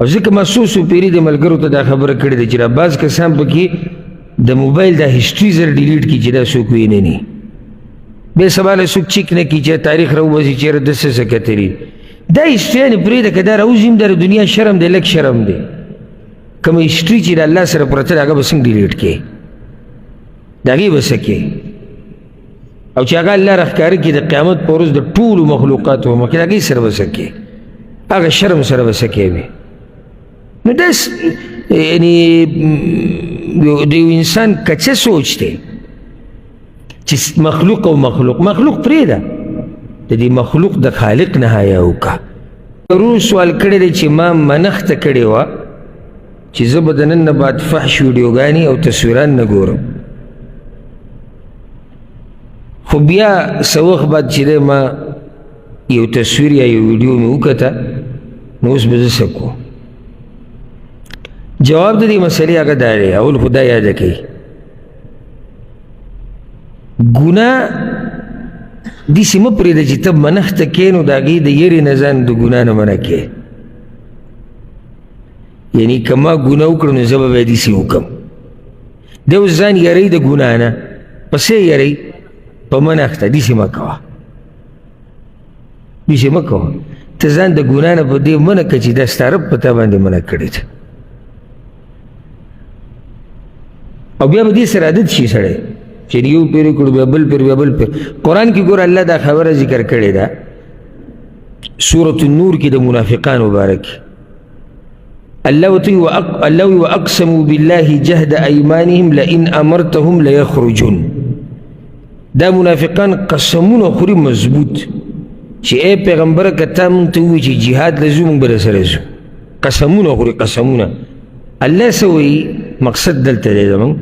او ځکه ما څو څو پیري د ملګرو ته دا خبره کړې ده چې دا بعض کسان پکې د موبایل دا هسټري زر ډیلیټ کړي چې دا څوک ویني نه بې سواله څوک چیک نه کړي چې تاریخ راوباسي چېرې د څه څه کتلي دا هسټري یعنې پرېږده که دا راوځي هم د دنیا شرم دی لږ شرم دی کومه هسټري چې د الله سره پرته ده هغه به څنګه ډیلیټ کړې د هغې به څه کړې او چې هغه الله راښکاره کړي د قیامت په ورځ د ټولو مخلوقاتو مخکې د هغې سره به څه کړې هغه شرم سره به څه کوې نو دا یعنې د یو انسان کچه سوچ دی چې مخلوق او مخلوق پرېږده د دې مخلوق د خالق نه حیا وکړه ورور سوال کړی دی چې ما منښته کړې وه چې زه به د نن نه بعد فحش ویډیوګانې او تصویران نه ګورم خو بیا څه وخت بعد چې دی ما یو تصویر یا یو ویډیو مې وکته نو اوس به زه څه کوم جواب د دې مسلې هغه دا دی اول خو دا یاده کوي ګناه داسې مه پرېږده چې ته منښته کوې نو د هغې د یرې نه ځان د ګناه نه منع کوې یعنې که ما ګناه وکړه نو زه به بیا داسې وکړم دی اوس ځان یری د ګناه نه په څه یری په منښته داسې مه کوه داسې مه کوه ته ځان د ګناه نه په دې منع کړه چې دا ستا رب په تا باندې منع کړې ده او بیا به دې سره عادت شي سړی چې یو پیر کړو بیا بل پیر بیا بل پیر قرآن کې ګوره الله دا خبره ذکر کړې ده سورة النور کې د منافقانو باره کې الله وی واقسموا بالله جهد ایمانهم لئن امرتهم لیخرجون دا منافقان قسمونه خوري مضبوط چې ای پیغمبره که تا مونږ ته ووایي چې جهاد له ځو مونږ به درسره ځو قسمونه خوري قسمونه الله څه وایي مقصد دلته دی زموږ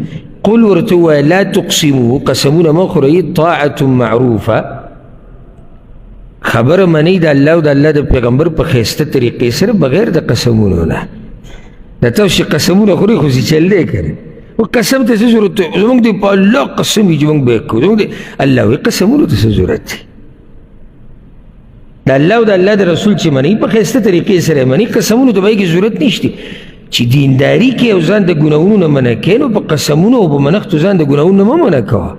قل ورته ووایه لا تقسموا قسمونه مه خورئ طاعة معروفه خبره منئ د الله او د الله د پیغمبر په ښایسته طریقې سره بغیر د قسمونو نه دا تاسو چې قسمونه خورئ خو چې چل دی که و قسم ته څه ضرورت دی زموږ دی په الله قسم وي چې موږ به یې کوو زموږ دی الله وایي قسمونو ته څه ضرورت دی د الله او د الله د رسول چې منئ په ښایسته طریقې سره یې منئ قسمونو ته به یې ضرورت نشته چې دینداري کې او ځان د ګناهونو نه منع کوې نو په قسمونو او په منښتو ځان د ګناهونو نه مه منع کوه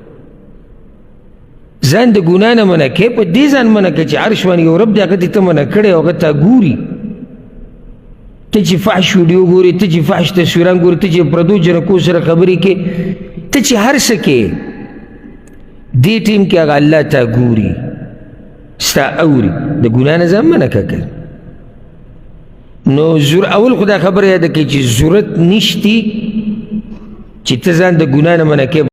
ځان د ګناه نه منع کوې په دې ځان منع کوه چې عرش باندې یو رب دی هغه دې ته منع کړی او هغه تا ګوري ته چې فحش ویډیو ګورې ته چې فحش تصویران ګورې ته چې پردو جنکو سره خبرې کوې ته چې هر څه کوې دې ټیم کې هغه الله تا ګوري ستا اوري د ګناه نه ځان منع کوه نو اول خدا خبر یاده کوي چې ضرورت نشتی چې ته ځان د ګناه نه منع کوې